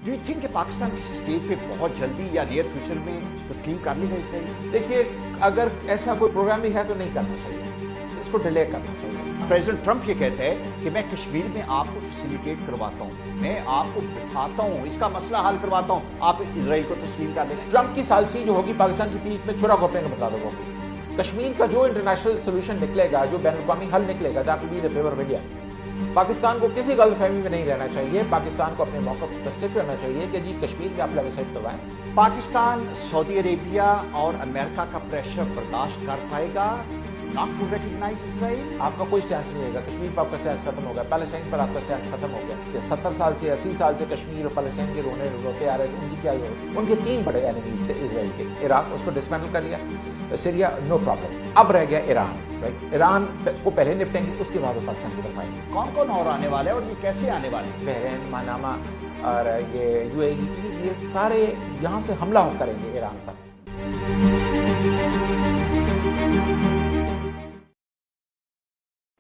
Do you think कि पाकिस्तान किसी stage पे बहुत जल्दी या नियर फ्यूचर में तस्लीम कर लेगा इसराइल? देखिए, अगर ऐसा कोई प्रोग्राम भी है तो नहीं करना चाहिए, इसको डिले करना चाहिए। प्रेसिडेंट ट्रंप ये कहते हैं कि मैं कश्मीर में आपको फैसिलिटेट करवाता हूँ, मैं आपको बिठाता हूँ, इसका मसला हल करवाता हूँ, आप इसराइल को तस्लीम कर लें। ट्रंप की सालसी जो होगी पाकिस्तान की पीठ में छुरा घोंपने का मतलब होगी। कश्मीर का जो इंटरनेशनल सोल्यूशन निकलेगा, जो बैन अवी हल निकलेगा, that will be the favour of India. Pakistan को किसी गलतफहमी में नहीं रहना चाहिए, पाकिस्तान को अपने मौके पर स्टिक रहना चाहिए कि जी कश्मीर में आप लेवल करवाएं। पाकिस्तान सऊदी अरेबिया और अमेरिका का प्रेशर बर्दाश्त कर पाएगा नॉट टू रिकॉग्नाइज इसराइल? आपका कोई स्टैंड नहीं रहेगा। कश्मीर पर आपका स्टैंड खत्म हो गया, पैलेस्टाइन पर आपका स्टैंड खत्म हो गया। 70 साल से 80 साल से कश्मीर और पैलेस्टाइन के रोते आ रहे थे, उनकी क्या जरूरत? उनके 3 बड़े एनिमीज थे इसराइल के। इराक, उसको डिसमेंटल कर लिया, सीरिया नो प्रॉब्लम, अब रह गया ईरान, राइट? ईरान को पहले निपटेंगे, उसके बाद वो पाकिस्तान की तरफ आएंगे। कौन कौन और आने वाले हैं और ये कैसे आने वाले हैं? बहरीन, मनामा और ये यूएई, ये सारे यहाँ से हमला करेंगे ईरान पर।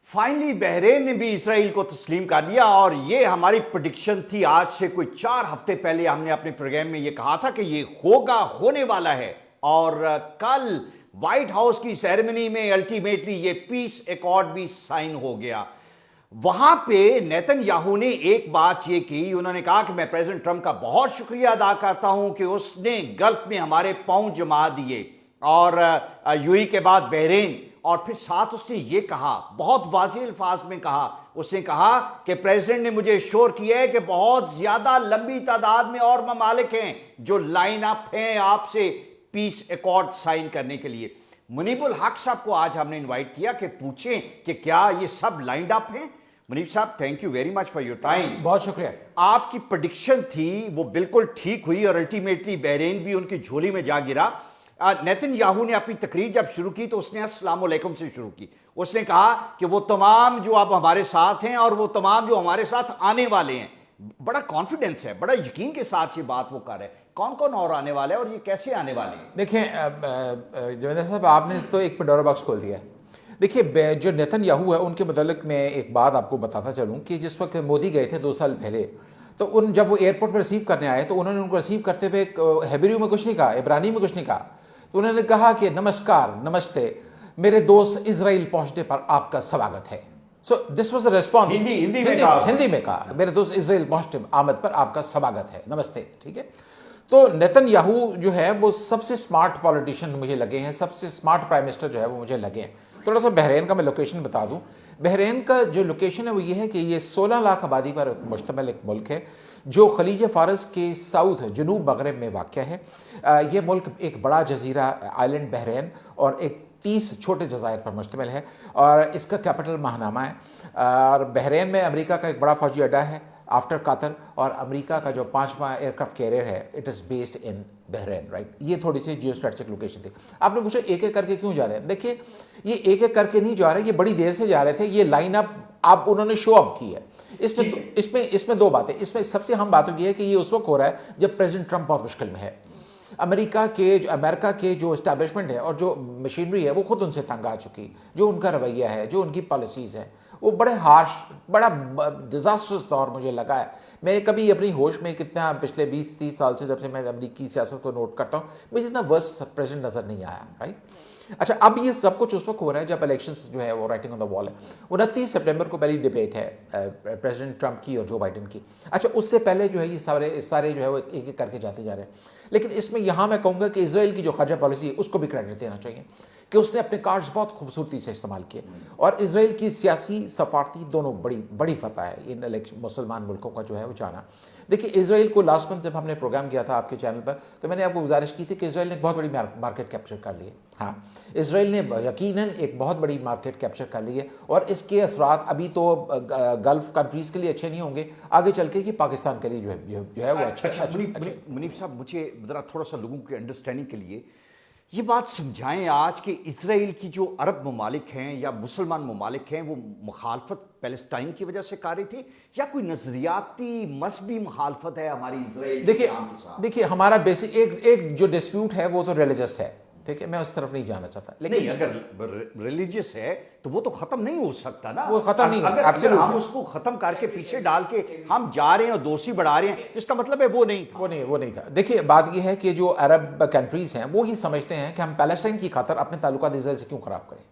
फाइनली बहरीन ने भी इसराइल को तस्लीम कर लिया और ये हमारी प्रेडिक्शन थी। आज से कोई 4 हफ्ते पहले हमने अपने प्रोग्राम में ये कहा था कि ये होगा, होने वाला है। और कल व्हाइट हाउस की सेरेमनी में अल्टीमेटली ये पीस एकॉर्ड भी साइन हो गया। वहां पे नेतन्याहू ने एक बात ये की, उन्होंने कहा कि मैं प्रेसिडेंट ट्रंप का बहुत शुक्रिया अदा करता हूं कि उसने गल्फ में हमारे पांव जमा दिए, और यूएई के बाद बहरीन, और फिर साथ उसने ये कहा, बहुत वाज़ेह अल्फाज में कहा, उसने कहा कि प्रेसिडेंट ने मुझे श्योर किया है कि बहुत ज्यादा लंबी तादाद में और ममालिक हैं जो लाइन अप हैं आपसे पीस एकॉर्ड साइन करने के लिए। मुनीबुल हक साहब को आज हमने इनवाइट किया कि पूछें कि क्या ये सब लाइंड अप हैं। मुनीब साहब, thank you very much for your time. बहुत शुक्रिया। आपकी प्रेडिक्शन थी वो बिल्कुल ठीक हुई और अल्टीमेटली बहरीन भी उनकी झोली में जा गिरा। नेतन्याहू ने अपनी तकरीर जब शुरू की तो उसने अस्सलाम वालेकुम से शुरू की। उसने कहा कि वो तमाम जो अब हमारे साथ हैं और वो तमाम जो हमारे साथ आने वाले हैं, बड़ा कॉन्फिडेंस है, बड़ा यकीन के साथ ये बात वो कर रहे हैं। कौन कौन और आने वाले हैं और ये कैसे आने वाले हैं? देखिए जवेंद्र साहब, आपने तो एक पंडोरा बॉक्स खोल दिया है। देखिए, जो नेतन्याहू है उनके मुतालिक मैं एक बात आपको बताता चलूँ कि जिस वक्त मोदी गए थे 2 साल पहले, तो जब वो एयरपोर्ट पर रिसीव करने आए तो उन्होंने उनको रिसीव करते हुए हेब्रू में कुछ नहीं कहा, इब्रानी में कुछ नहीं कहा। तो उन्होंने कहा कि नमस्कार, नमस्ते, मेरे दोस्त इजराइल पहुंचने पर आपका स्वागत है। So this was the response. Hindi में कहा, मेरे दोस्त इजराइल पहुंचने आमद पर आपका स्वागत है, नमस्ते, ठीक है। तो नेतन्याहू जो है वो सबसे स्मार्ट पॉलिटिशियन मुझे लगे हैं, सबसे स्मार्ट प्राइम मिनिस्टर जो है वो मुझे लगे हैं। थोड़ा सा बहरीन का मैं लोकेशन बता दूं। बहरीन का जो लोकेशन है वो ये है कि ये 16 लाख आबादी पर मुश्तमिल एक मुल्क है जो खलीज फ़ारस के साउथ जनूब मगरब में वाक़ है। ये मुल्क एक बड़ा जजीरा आइलैंड बहरीन और एक 30 छोटे जज़ायर पर मुश्तमिल है और इसका कैपिटल महानामा है। और बहरीन में अमेरिका का एक बड़ा फौजी अड्डा है आफ्टर कतर, और अमेरिका का जो 5वां एयरक्राफ्ट कैरियर है it is based in Bahrain, right. ये थोड़ी सी जियो स्ट्रेटेजिक लोकेशन थी। आपने पूछा एक एक करके क्यों जा रहे हैं? देखिए, ये एक एक करके नहीं जा रहे, ये बड़ी देर से जा रहे थे। ये लाइन अप आप उन्होंने शो अप की है। इसमें 2 बातें। इसमें सबसे अहम बात ये है कि ये उस वक्त हो रहा है जब प्रेसिडेंट ट्रंप बहुत मुश्किल में है। अमेरिका के जो एस्टैब्लिशमेंट है और जो मशीनरी है वो खुद उनसे तंग आ चुकी। जो उनका रवैया है, जो उनकी पॉलिसीज़ हैं, वो बड़े हार्श, बड़ा डिजास्टर्स दौर मुझे लगा है। मैं कभी अपनी होश में कितना पिछले 20-30 साल से जब से मैं अमेरिकी सियासत को नोट करता हूँ, मुझे इतना वर्स्ट प्रेसिडेंट नज़र नहीं आया, राइट। अच्छा, अब ये सब कुछ उस वक्त हो रहा है जब इलेक्शंस जो है वो राइटिंग ऑन द वॉल है। 29 सितंबर को पहली डिबेट है प्रेसिडेंट ट्रंप की और जो बाइडन की। अच्छा, उससे पहले जो है ये सारे जो है वो एक एक करके जाते जा रहे हैं। लेकिन इसमें यहाँ मैं कहूँगा कि इजराइल की जो खारजा पॉलिसी है उसको भी क्रेडिट देना चाहिए कि उसने अपने कार्ड्स बहुत खूबसूरती से इस्तेमाल किए। और इजराइल की सियासी सफारती दोनों बड़ी फतह है इन मुसलमान मुल्कों का जो है वो जाना। देखिए, इजराइल को लास्ट मंथ जब हमने प्रोग्राम किया था आपके चैनल पर, तो मैंने आपको गुजारिश की थी कि इजराइल ने बहुत बड़ी मार्केट कैप्चर कर ली है। हाँ, इजराइल ने यकीनन एक बहुत बड़ी मार्केट कैप्चर कर ली है और इसके असरात अभी तो गल्फ कंट्रीज के लिए अच्छे नहीं होंगे, आगे चल के कि पाकिस्तान के लिए जो है वो अच्छे। मुनीब साहब, मुझे ज़रा थोड़ा सा लोगों की अंडरस्टैंडिंग के लिए ये बात समझाएं आज कि इजराइल की जो अरब ममालिक हैं या मुसलमान ममालिक हैं वो मुखालफत पैलेस्टाइन की वजह से कर रही थी या कोई नजरियाती मजहबी मुखालफत है हमारी इजराइल के काम के साथ? देखिए, हमारा बेसिक एक जो डिस्प्यूट है वो तो रिलीजियस है, ٹھیک ہے, میں اس طرف نہیں جانا چاہتا. لیکن اگر ریلیجیس ہے تو وہ تو ختم نہیں ہو سکتا نا, وہ ختم نہیں, اگر ہم اس کو ختم کر کے پیچھے ڈال کے ہم جا رہے ہیں اور دوستی بڑھا رہے ہیں, اس کا مطلب ہے وہ نہیں تھا. وہ نہیں تھا. دیکھیے بات یہ ہے کہ جو عرب کنٹریز ہیں وہ یہ سمجھتے ہیں کہ ہم پیلسٹائن کی خاطر اپنے تعلقات اسرائیل سے کیوں خراب کریں.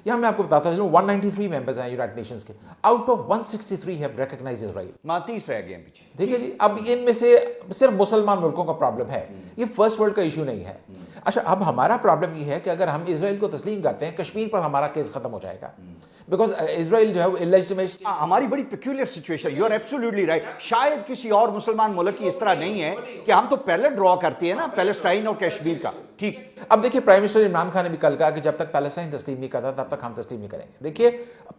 یہاں میں آپ کو بتاتا چلوں 193 ممبرز ہیں یونائٹڈ نیشنز کے, آؤٹ آف 163 ہیو ریکگنائز اسرائیل. 30 رہ گئے ہیں پیچھے. ٹھیک ہے جی, اب ان میں سے صرف مسلمان ملکوں کا پرابلم ہے, یہ فرسٹ ورلڈ کا ایشو نہیں ہے. اچھا, اب ہمارا پرابلم یہ ہے کہ اگر ہم اسرائیل کو تسلیم کرتے ہیں کشمیر پر ہمارا کیس ختم ہو جائے گا, بیکاز اسرائیل جو ہے وہ ہماری بڑی peculiar situation, you are absolutely right. شاید کسی اور مسلمان ملک کی اس طرح نہیں ہے کہ ہم تو پہلے ڈرا کرتے ہیں نا پیلسٹائن اور کشمیر کا. ٹھیک, اب دیکھیے پرائم منسٹر عمران خان نے بھی کل کہا کہ جب تک پیلسٹائن تسلیم نہیں کرتا تب تک ہم تسلیم نہیں کریں گے. دیکھیے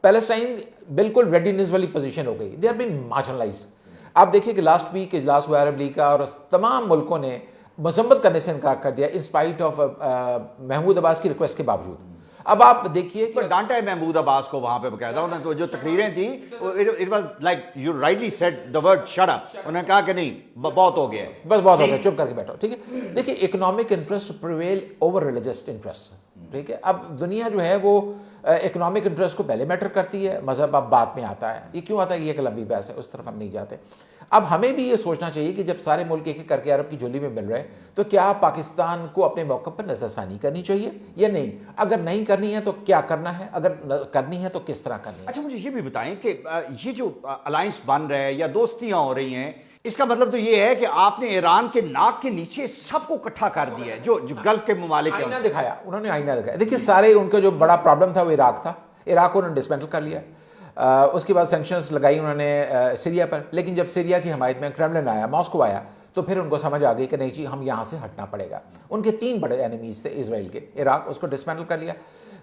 پیلسٹائن بالکل ریڈینس والی پوزیشن ہو گئی, دے آر بین مارجنلائزڈ. آپ دیکھیے کہ لاسٹ ویک اجلاس ہوا عرب لیگ کا اور تمام ملکوں نے مذمت کرنے سے انکار کر دیا انسپائٹ آف محمود عباس کی ریکویسٹ کے باوجود. اب آپ دیکھیے کہ ڈانٹا ہے محمود عباس کو وہاں پہ باقاعدہ, انہوں نے جو تقریریں تھیں it was like you rightly said the word shut up, انہوں نے کہا کہ نہیں بہت ہو گیا ہے, بس بہت ہو گیا, چپ کر کے بیٹھو. ٹھیک ہے, دیکھیے economic interest prevail over religious interest. ٹھیک ہے, اب دنیا جو ہے وہ اکنامک انٹرسٹ کو پہلے میٹر کرتی ہے, مذہب اب بعد میں آتا ہے. یہ کیوں آتا ہے, یہ ایک لمبی بحث ہے, اس طرف ہم نہیں جاتے. اب ہمیں بھی یہ سوچنا چاہیے کہ جب سارے ملک ایک ایک کر کے عرب کی جھولی میں مل رہے تو کیا پاکستان کو اپنے موقع پر نظر ثانی کرنی چاہیے یا نہیں؟ اگر نہیں کرنی ہے تو کیا کرنا ہے, اگر کرنی ہے تو کس طرح کرنی ہے؟ اچھا مجھے یہ بھی بتائیں کہ یہ جو الائنس بن رہا ہے یا دوستیاں ہو رہی ہیں, اس کا مطلب تو یہ ہے کہ آپ نے ایران کے ناک کے نیچے سب کو اکٹھا کر دیا ہے, جو گلف کے ممالک ہیں. آئینہ دکھایا, انہوں نے آئینہ دکھایا. دیکھیے سارے ان کا جو بڑا پرابلم تھا وہ عراق تھا, عراق کو انہوں نے ڈسمینٹل کر لیا. اس کے بعد سینکشنز لگائی انہوں نے سیریا پر, لیکن جب سیریا کی حمایت میں کرملن آیا, ماسکو آیا, تو پھر ان کو سمجھ آ گئی کہ نہیں جی ہم یہاں سے ہٹنا پڑے گا. ان کے 3 بڑے اینیمیز تھے اسرائیل کے, عراق اس کو ڈسمینٹل کر لیا,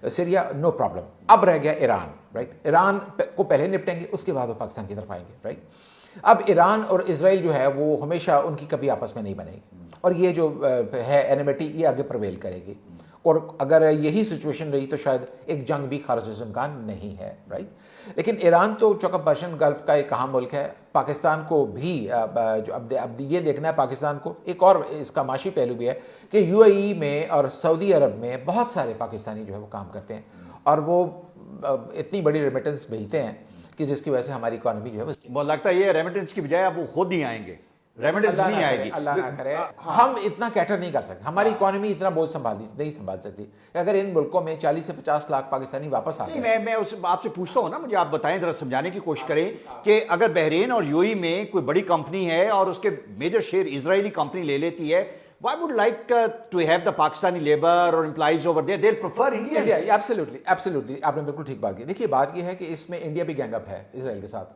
سیریا نو پرابلم, اب رہ گیا ایران. رائٹ, ایران کو پہلے نپٹیں گے, اس کے بعد وہ پاکستان کی طرف آئیں گے. رائٹ, اب ایران اور اسرائیل جو ہے وہ ہمیشہ ان کی کبھی آپس میں نہیں بنے گی, اور یہ جو ہے اینیمیٹی یہ آگے پرویل کرے گی, اور اگر یہی سچویشن رہی تو شاید ایک جنگ بھی خارج از امکان نہیں ہے. رائٹ, لیکن ایران تو چونکہ پرشین گلف کا ایک اہم ملک ہے, پاکستان کو بھی جو اب یہ دیکھنا ہے پاکستان کو. ایک اور اس کا معاشی پہلو بھی ہے کہ یو اے ای میں اور سعودی عرب میں بہت سارے پاکستانی جو ہے وہ کام کرتے ہیں, اور وہ اتنی بڑی ریمیٹنس بھیجتے ہیں کہ جس کی وجہ سے ہماری اکانومی جو ہے وہ لگتا ہے یہ ریمیٹنس کی بجائے اب وہ خود ہی آئیں گے, ریمیٹنس نہیں آئے گی. اللہ نہ کرے, ہم اتنا کیٹر نہیں کر سکتے, ہماری اکانومی اتنا بوجھ نہیں سنبھال سکتی. اگر ان ملکوں میں 40 سے 50 لاکھ پاکستانی واپس آ گئے. میں آپ سے پوچھتا ہوں نا, مجھے آپ بتائیں, ذرا سمجھانے کی کوشش کریں کہ اگر بحرین اور یو ای میں کوئی بڑی کمپنی ہے اور اس کے میجر شیئر اسرائیلی کمپنی لے لیتی ہے, why would like to have the Pakistani labor or employees over there? They'll prefer India. Absolutely, آپ نے بالکل ٹھیک بات کی. دیکھیے بات یہ ہے کہ اس میں انڈیا بھی گینگ اپ ہے اسرائیل کے ساتھ.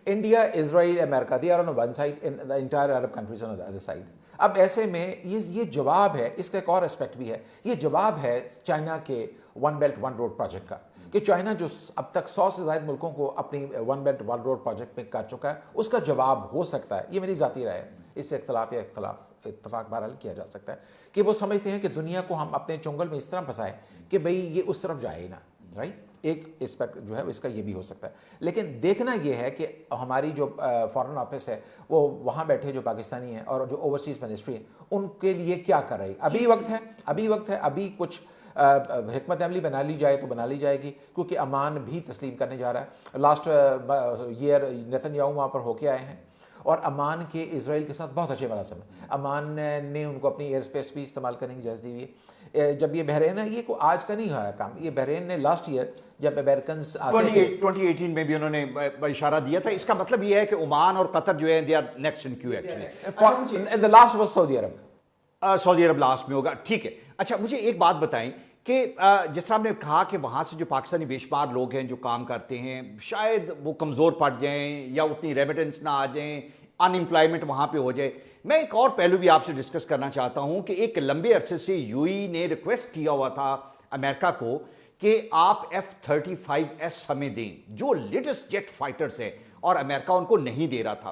India, Israel, America, they are on one side and the entire Arab countries on the other side. اب ایسے میں یہ جواب ہے, اس کا ایک اور اسپیکٹ بھی ہے, یہ جواب ہے چائنا کے one belt one road project کا, کہ چائنا جو اب تک 100 سے زائد ملکوں کو اپنی one belt one road project میں کر چکا ہے, اس کا جواب ہو سکتا ہے, یہ میری ذاتی رائے ہے, اس سے اتفاق بہرحال کیا جا سکتا ہے, کہ وہ سمجھتے ہیں کہ دنیا کو ہم اپنے چنگل میں اس طرح پھنسائیں کہ بھئی یہ اس طرف جائے ہی نہ. رائٹ, ایک اسپیکٹ جو ہے اس کا یہ بھی ہو سکتا ہے. لیکن دیکھنا یہ ہے کہ ہماری جو فارن آفس ہے وہ وہاں بیٹھے جو پاکستانی ہیں اور جو اوورسیز منسٹری ہیں ان کے لیے کیا کر رہی. ابھی وقت ہے, ابھی کچھ حکمت عملی بنا لی جائے تو بنا لی جائے گی, کیونکہ امان بھی تسلیم کرنے جا رہا ہے. لاسٹ ایئر نیتن یاہو وہاں پر ہو کے آئے ہیں, اور امان کے اسرائیل کے ساتھ بہت اچھے مراسم ہیں. امان نے ان کو اپنی ایئر اسپیس بھی استعمال کرنے کی اجازت دی ہوئی ہے. جب یہ بحرین ہے, یہ کو آج کا نہیں ہوا کام, یہ بحرین نے لاسٹ ایئر جب امریکنز 2018 میں بھی انہوں نے اشارہ دیا تھا. اس کا مطلب یہ ہے کہ عمان اور قطر جو ہے they are next in queue actually. And the last was Saudi Arab. Saudi Arab last میں ہوگا. ٹھیک ہے, اچھا مجھے ایک بات بتائیں کہ جس طرح ہم نے کہا کہ وہاں سے جو پاکستانی بے شمار لوگ ہیں جو کام کرتے ہیں, شاید وہ کمزور پڑ جائیں یا اتنی ریمیٹنس نہ آ جائیں, ان امپلائمنٹ وہاں پہ ہو جائے. میں ایک اور پہلو بھی آپ سے ڈسکس کرنا چاہتا ہوں کہ ایک لمبے عرصے سے یو ای نے ریکویسٹ کیا ہوا تھا امریکہ کو کہ آپ F-35S ہمیں دیں, جو لیٹسٹ جیٹ فائٹرز ہیں, اور امریکہ ان کو نہیں دے رہا تھا.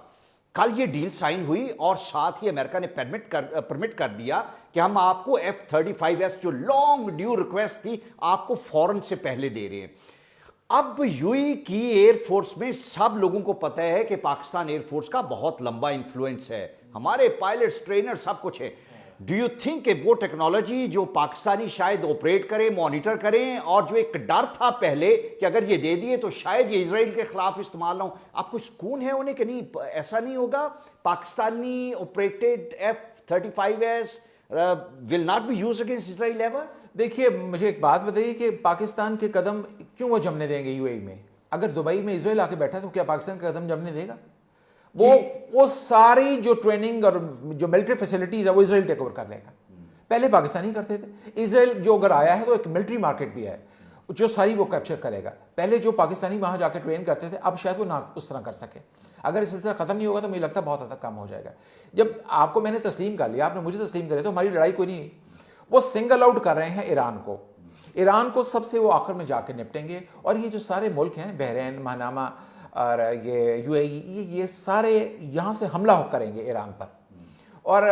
کل یہ ڈیل سائن ہوئی اور ساتھ ہی امریکہ نے پرمٹ کر دیا کہ ہم آپ کو F-35S جو لانگ ڈیو ریکویسٹ تھی آپ کو فوراً سے پہلے دے رہے ہیں. اب یو ای کی ایئر فورس میں سب لوگوں کو پتہ ہے کہ پاکستان ایئر فورس کا بہت لمبا انفلوئنس ہے, ہمارے پائلٹس, ٹرینر, سب کچھ ہے. डू यू थिंक कि वो टेक्नोलॉजी जो पाकिस्तानी शायद ऑपरेट करें, मॉनिटर करें, और जो एक डर था पहले कि अगर ये दे दिए तो शायद ये इजराइल के खिलाफ इस्तेमाल ना हो, आपको सुकून है उन्हें कि नहीं ऐसा नहीं होगा? Pakistani operated F-35s will not be used against Israel ever? देखिए, मुझे एक बात बताइए कि पाकिस्तान के कदम क्यों वो जमने देंगे यूएई में? अगर दुबई में इजराइल आके बैठा तो क्या पाकिस्तान का कदम जमने देगा? वो सारी जो ट्रेनिंग और जो मिलिट्री फैसिलिटीज है वो इजराइल टेक ओवर कर लेगा। पहले पाकिस्तानी करते थे। इजराइल जो अगर आया है तो एक मिलिट्री मार्केट भी है जो सारी वो कैप्चर करेगा। पहले जो पाकिस्तानी वहां जाके ट्रेन करते थे, अब शायद वो ना उस तरह कर सके। अगर सिलसिला खत्म नहीं होगा तो मुझे लगता है बहुत हद तक कम हो जाएगा। जब आपको मैंने तस्लीम कर लिया, आपने मुझे तस्लीम कर लिया, तो हमारी लड़ाई कोई नहीं। वो सिंगल आउट कर रहे हैं ईरान को सबसे वो आखिर में जाके निपटेंगे। और ये जो सारे मुल्क हैं, बहरीन, मनामा और ये यूएई, ये सारे यहाँ से हमला करेंगे ईरान पर। और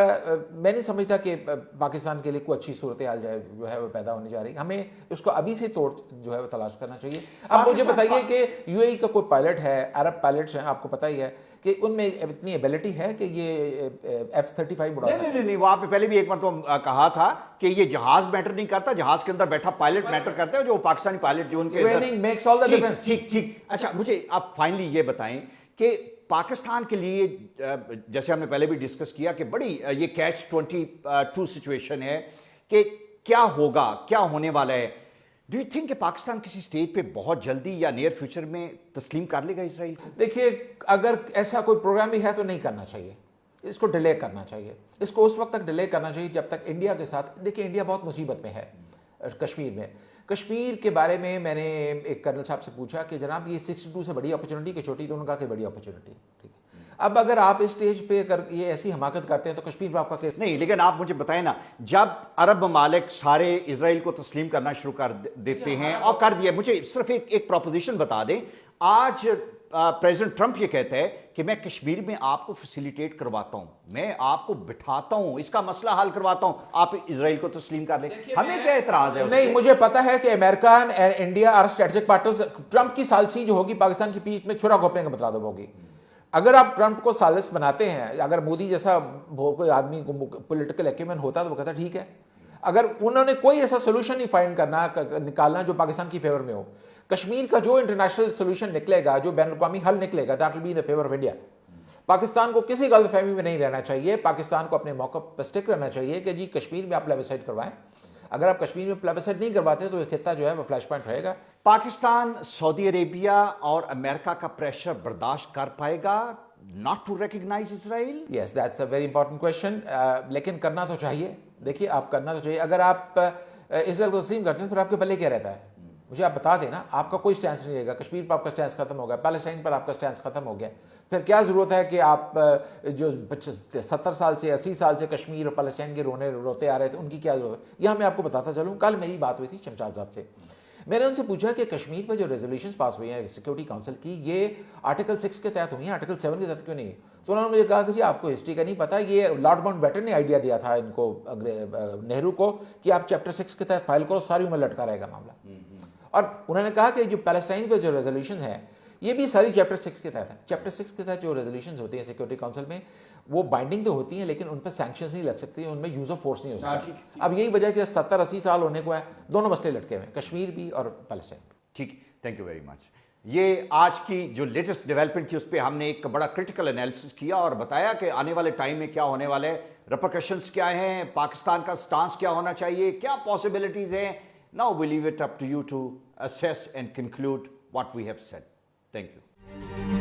मैं नहीं समझता कि पाकिस्तान के लिए कोई अच्छी सूरत हाल जो है वो पैदा होने जा रही है। हमें उसको अभी से तोड़ जो है वो तलाश करना चाहिए। अब मुझे बताइए कि यूएई का कोई पायलट है, अरब पायलट्स हैं, आपको पता ही है कि उनमें इतनी एबिलिटी है कि ये F-35 उड़ा सकते हैं। नहीं, वहां पे पहले भी एक बार तो कहा था कि ये जहाज मैटर नहीं करता, जहाज के अंदर बैठा पायलट मैटर करता है, जो पाकिस्तानी पायलट जो उनके training makes all the difference. ठीक। अच्छा, मुझे आप फाइनली ये बताएं कि पाकिस्तान के लिए, जैसे हमने पहले भी डिस्कस किया कि बड़ी ये Catch-22 सिचुएशन है कि क्या होगा, क्या होने वाला है। डू यू थिंक कि पाकिस्तान किसी स्टेज पे बहुत जल्दी या नियर फ्यूचर में तस्लीम कर लेगा इजराइल को? देखिए, अगर ऐसा कोई प्रोग्राम भी है तो नहीं करना चाहिए, इसको डिले करना चाहिए। इसको उस वक्त तक डिले करना चाहिए जब तक इंडिया के साथ, देखिए इंडिया बहुत मुसीबत में है कश्मीर में। कश्मीर के बारे में मैंने एक कर्नल साहब से पूछा कि जनाब ये 62 से बड़ी अपॉर्चुनिटी कि छोटी, तो उन्होंने कहा कि बड़ी अपॉर्चुनिटी। ठीक है, अब अगर आप इस स्टेज पे अगर ये ऐसी हमाकत करते हैं तो कश्मीर पर आपका केस नहीं। लेकिन आप मुझे बताएं ना, जब अरब ममालिक सारे इजराइल को तस्लीम करना शुरू कर देते हैं और कर दिया, मुझे सिर्फ एक प्रोपोजिशन बता दें। आज प्रेसिडेंट ट्रंप ये कहता है कि मैं कश्मीर में आपको फैसिलिटेट करवाता हूं, मैं आपको बिठाता हूं, इसका मसला हल करवाता हूं, आप इजराइल को तस्लीम कर लें। हमें क्या एतराज है? नहीं, मुझे पता है कि America and India are strategic partners. Trump की सालसी जो होगी पाकिस्तान की पीठ में छुरा घोंपने का मतलब होगी। अगर आप ट्रंप को सालिस बनाते हैं, अगर मोदी जैसा कोई आदमी पॉलिटिकल एक्यूमेन होता तो वो कहता ठीक है। अगर उन्होंने कोई ऐसा सोल्यूशन नहीं फाइंड निकालना जो पाकिस्तान की फेवर में हो, कश्मीर का जो इंटरनेशनल सोल्यूशन निकलेगा, जो बैनुल-अक़वामी हल निकलेगा, that will be in the favour of India. Pakistan को किसी गलतफहमी में नहीं रहना चाहिए। पाकिस्तान को अपने मौके पर स्टिक रहना चाहिए कि जी कश्मीर में आप प्लेबिसाइड करवाएं। अगर आप कश्मीर में प्लेबिसाइड नहीं करवाते तो ये खित्ता जो है वो फ्लैश पॉइंट रहेगा। पाकिस्तान सऊदी अरेबिया और अमेरिका का प्रेशर बर्दाश्त कर पाएगा not to recognise Israel? Yes, that's a very important question. लेकिन करना तो चाहिए। देखिए, आप करना तो चाहिए। अगर आप इजराइल को तस्लीम करते हैं फिर आपके पल्ले क्या रहता है? मुझे आप बता देना। आपका कोई स्टैंस नहीं रहेगा। कश्मीर पर आपका स्टैंस खत्म हो गया, पैलेस्टाइन पर आपका स्टैंस खत्म हो गया। फिर क्या ज़रूरत है कि आप जो 70 साल से 80 साल से कश्मीर और पैलेस्टाइन के रोते आ रहे थे, उनकी क्या ज़रूरत है? यहाँ मैं आपको बताता चलूँ, कल मेरी बात हुई थी शमशाद साहब से। मैंने उनसे पूछा कि कश्मीर पर जो रेजोल्यूशंस पास हुई हैं सिक्योरिटी काउंसिल की, ये आर्टिकल 6 के तहत हुई हैं, आर्टिकल 7 के तहत क्यों नहीं? तो उन्होंने मुझे कहा कि जी आपको हिस्ट्री का नहीं पता, ये लॉर्ड माउंटबेटन ने आइडिया दिया था इनको, नेहरू को, कि आप चैप्टर 6 के तहत फाइल करो, सारी उम्र लटका रहेगा मामला। और उन्होंने कहा कि जो पैलेस्टाइन पे जो रेजोल्यूशन है ये भी सारी चैप्टर 6 के तहत है। चैप्टर 6 के तहत जो रेजोल्यूशंस होती हैं सिक्योरिटी काउंसिल में, वो बाइंडिंग तो होती हैं लेकिन उन पर सैंक्शंस नहीं लग सकती, उनमें यूज ऑफ फोर्स नहीं हो सकता। अब यही वजह कि 70-80 साल होने को है, दोनों मसले लटके हुए, कश्मीर भी और पैलेस्टाइन। ठीक, थैंक यू वेरी मच। ये आज की जो लेटेस्ट डेवलपमेंट थी उस पर हमने एक बड़ा क्रिटिकल एनालिसिस किया और बताया कि आने वाले टाइम में क्या होने वाला है, रिपरकशंस क्या हैं, पाकिस्तान का स्टांस क्या होना चाहिए, क्या पॉसिबिलिटीज हैं। Now we leave it up to you to assess and conclude what we have said. Thank you.